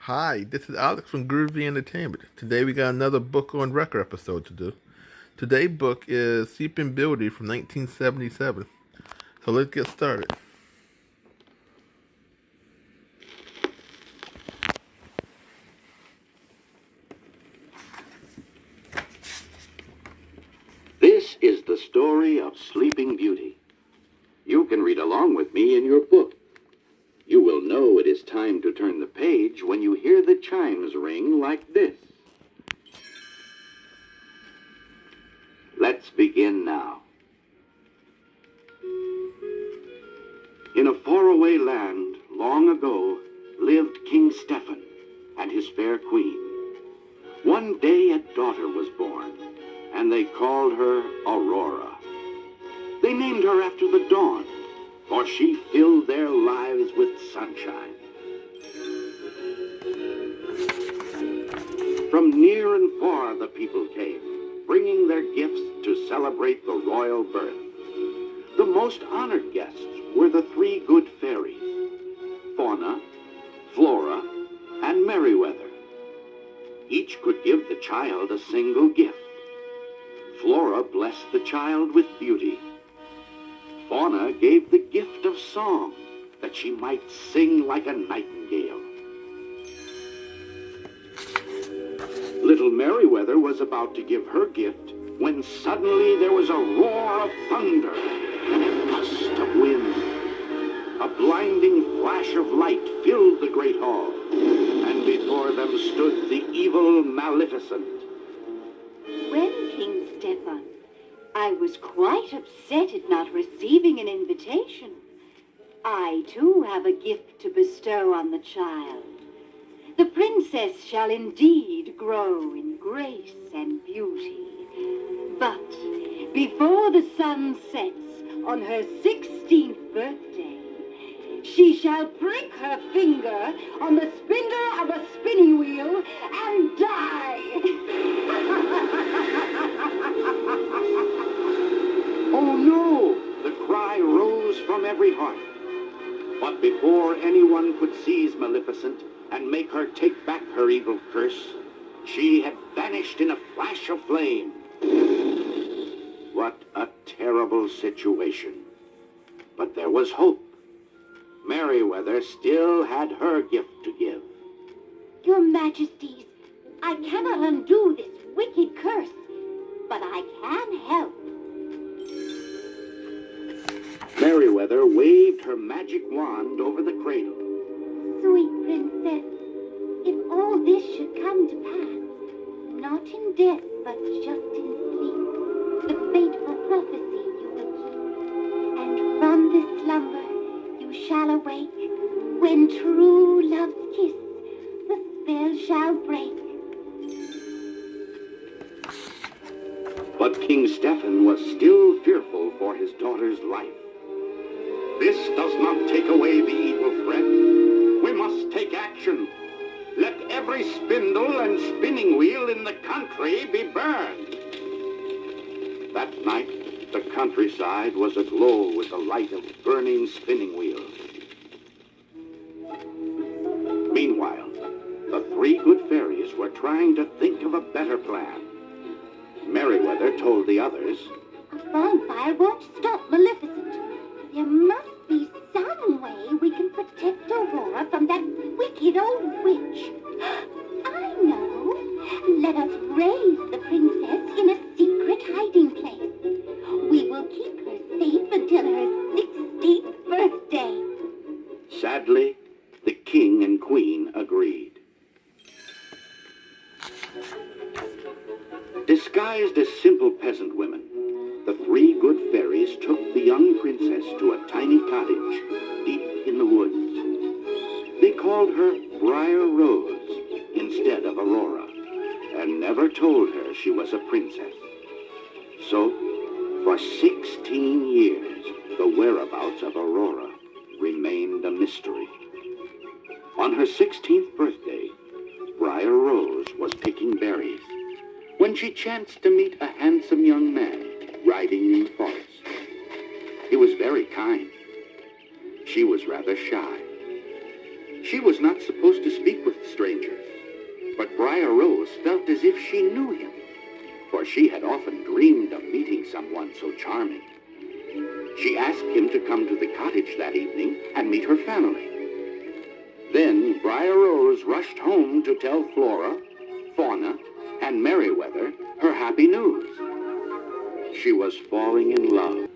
Hi, this is Alex from Groovy Entertainment. Today we got another book on record episode to do. Today's book is Sleeping Beauty from 1977. So let's get started. This is the story of Sleeping Beauty. You can read along with me in your book. You will know it is time to turn the page when you hear the chimes ring like this. Let's begin now. In a faraway land, long ago, lived King Stephen and his fair queen. One day a daughter was born, and they called her Aurora. They named her after the dawn, for she filled their lives with sunshine. From near and far the people came, bringing their gifts to celebrate the royal birth. The most honored guests were the three good fairies, Fauna, Flora, and Merryweather. Each could give the child a single gift. Flora blessed the child with beauty. Fauna gave the gift of song, that she might sing like a nightingale. Little Merryweather was about to give her gift when suddenly there was a roar of thunder and a gust of wind. A blinding flash of light filled the great hall, and before them stood the evil Maleficent. Well, King Stephen, I was quite upset at not receiving an invitation. I, too, have a gift to bestow on the child. The princess shall indeed grow in grace and beauty. But before the sun sets on her 16th birthday, she shall prick her finger on the spindle of a spinning wheel and die. Oh no! The cry rose from every heart. But before anyone could seize Maleficent and make her take back her evil curse, she had vanished in a flash of flame. What a terrible situation. But there was hope. Merryweather still had her gift to give. Your Majesties, I cannot undo this wicked curse, but I can help. Merryweather waved her magic wand over the cradle. Sweet princess, if all this should come to pass, not in death but just in sleep, the fateful prophecy you will keep, and from this slumber you shall awake, when true love's kiss the spell shall break. But King Stephen was still fearful for his daughter's life. This does not take away the evil threat. We must take action. Let every spindle and spinning wheel in the country be burned. That night, the countryside was aglow with the light of burning spinning wheels. Meanwhile, the three good fairies were trying to think of a better plan. Merryweather told the others, A bonfire won't stop Maleficent. There must be some way we can protect Aurora from that wicked old witch. I know. Let us raise the princess in a secret hiding place. We will keep her safe until her 16th birthday. Sadly, the king and queen agreed. Disguised as simple peasant women, the three good fairies took the young princess to a tiny cottage deep in the woods. They called her Briar Rose instead of Aurora, and never told her she was a princess. So, for 16 years, the whereabouts of Aurora remained a mystery. On her 16th birthday, Briar Rose was picking berries when she chanced to meet a handsome young man riding in the forest. He was very kind. She was rather shy. She was not supposed to speak with strangers, but Briar Rose felt as if she knew him, for she had often dreamed of meeting someone so charming. She asked him to come to the cottage that evening and meet her family. Then Briar Rose rushed home to tell Flora, Fauna, and Merryweather her happy news. She was falling in love.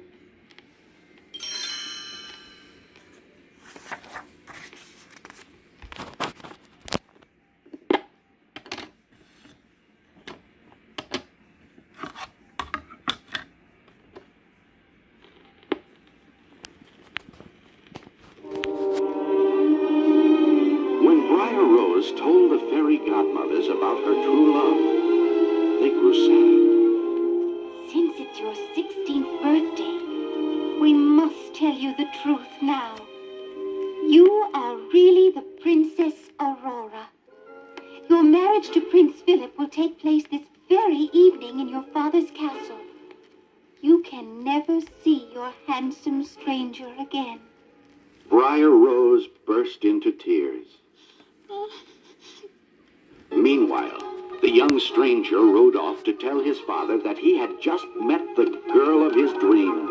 When Briar Rose told the fairy godmothers about her true love, they grew sad. Since it's your 16th birthday, we must tell you the truth now. You are really the Princess Aurora. Your marriage to Prince Philip will take place this very evening in your father's castle. You can never see your handsome stranger again. Briar Rose burst into tears. Meanwhile, the young stranger rode off to tell his father that he had just met the girl of his dreams.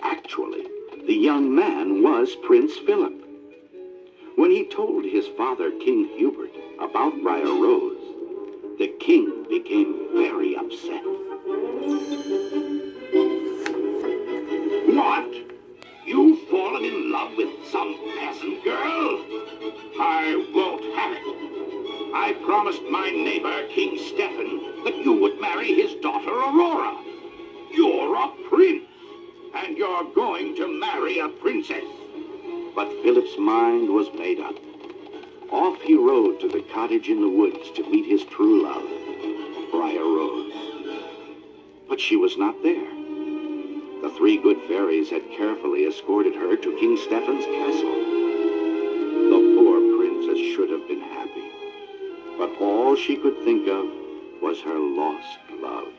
Actually, the young man was Prince Philip. When he told his father, King Hubert, about Briar Rose, the king became very upset. What? You've fallen in love with some peasant girl? I won't have it. I promised my neighbor, King Stephen, that you would marry his daughter, Aurora. You're a prince, and you're going to marry a princess. But Philip's mind was made up. Off he rode to the cottage in the woods to meet his true love, Briar Rose. But she was not there. The three good fairies had carefully escorted her to King Stephen's castle. The poor princess should have been happy, but all she could think of was her lost love.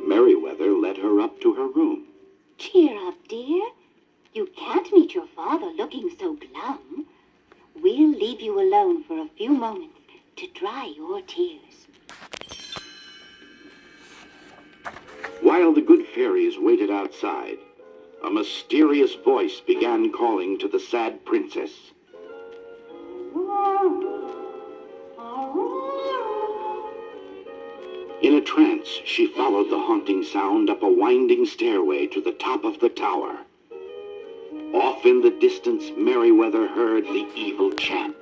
Merryweather led her up to her room. Cheer up, dear. You can't meet your father looking so glum. We'll leave you alone for a few moments to dry your tears. While the good fairies waited outside, a mysterious voice began calling to the sad princess. In a trance, she followed the haunting sound up a winding stairway to the top of the tower. Off in the distance, Merryweather heard the evil chant.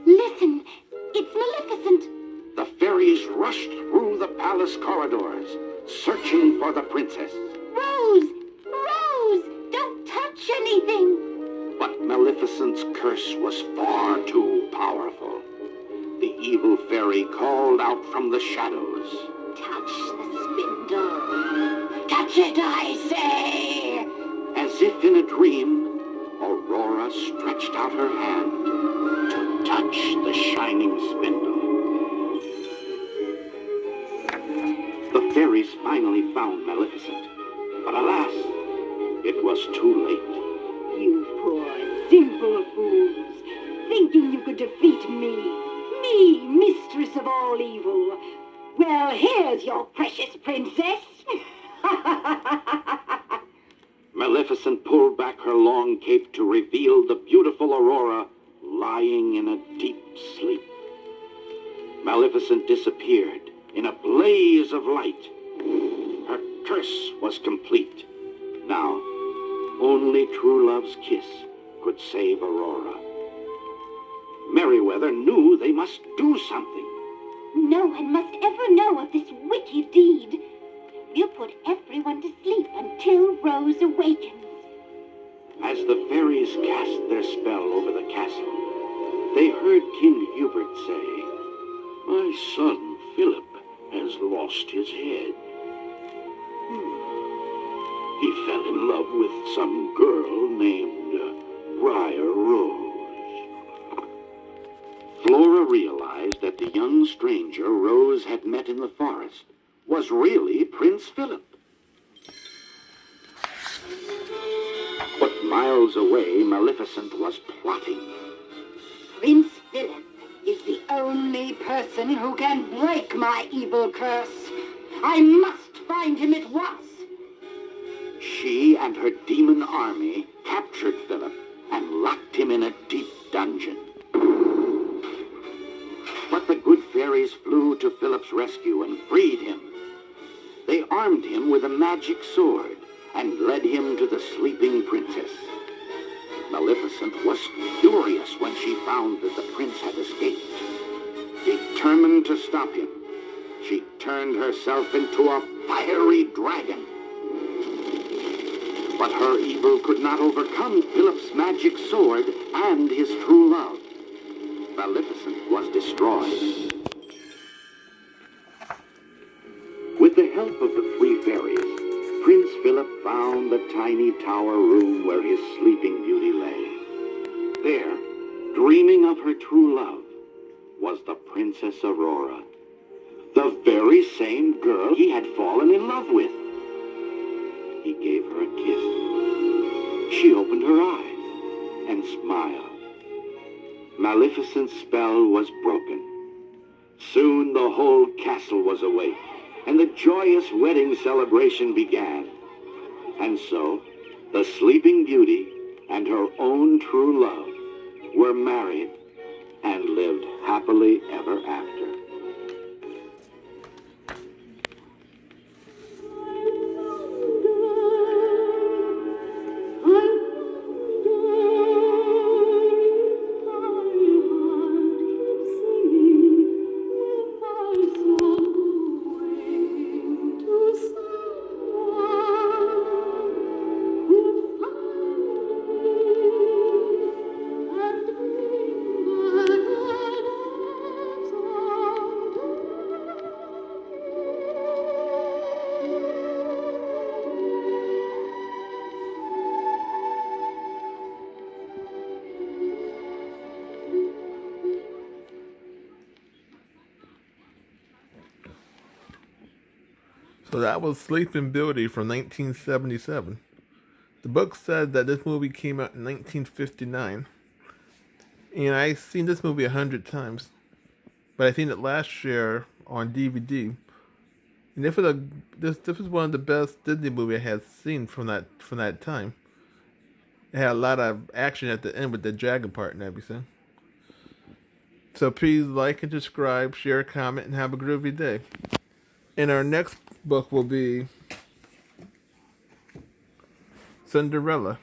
Listen, it's Maleficent. The fairies rushed through the palace corridors, searching for the princess. Rose! Rose! Don't touch anything! But Maleficent's curse was far too powerful. The evil fairy called out from the shadows. Touch the spindle. Touch it, I say! As if in a dream, Aurora stretched out her hand to touch the shining spindle. The fairies finally found Maleficent, but alas, it was too late. You poor, simple fools, thinking you could defeat me, mistress of all evil. Well, here's your precious princess. Maleficent pulled back her long cape to reveal the beautiful Aurora lying in a deep sleep. Maleficent disappeared in a blaze of light. Her curse was complete. Now, only true love's kiss could save Aurora. Merryweather knew they must do something. No one must ever know of this wicked deed. We'll put everyone to sleep until Rose awakens. As the fairies cast their spell over the castle, they heard King Hubert say, "My son Philip has lost his head. He fell in love with some girl named Briar Rose." Flora realized that the young stranger Rose had met in the forest was really Prince Philip. But miles away, Maleficent was plotting. Prince Philip is the only person who can break my evil curse. I must find him at once. She and her demon army captured Philip and locked him in a deep dungeon. But the good fairies flew to Philip's rescue and freed him. They armed him with a magic sword and led him to the sleeping princess. Maleficent was furious when she found that the prince had escaped. Determined to stop him, she turned herself into a fiery dragon. But her evil could not overcome Philip's magic sword and his true love. Maleficent was destroyed. With the help of the three fairies, Prince Philip found the tiny tower room where his sleeping beauty lay. There, dreaming of her true love, was the Princess Aurora, the very same girl he had fallen in love with. He gave her a kiss. She opened her eyes and smiled. Maleficent's spell was broken. Soon the whole castle was awake, and the joyous wedding celebration began. And so, the Sleeping Beauty and her own true love were married and lived happily ever after. So that was Sleeping Beauty from 1977. The book said that this movie came out in 1959. And I've seen this movie 100 times. But I seen it last year on DVD. And this was one of the best Disney movies I had seen from that time. It had a lot of action at the end with the dragon part and everything. So please like and subscribe, share, comment, and have a groovy day. And our next book will be Cinderella.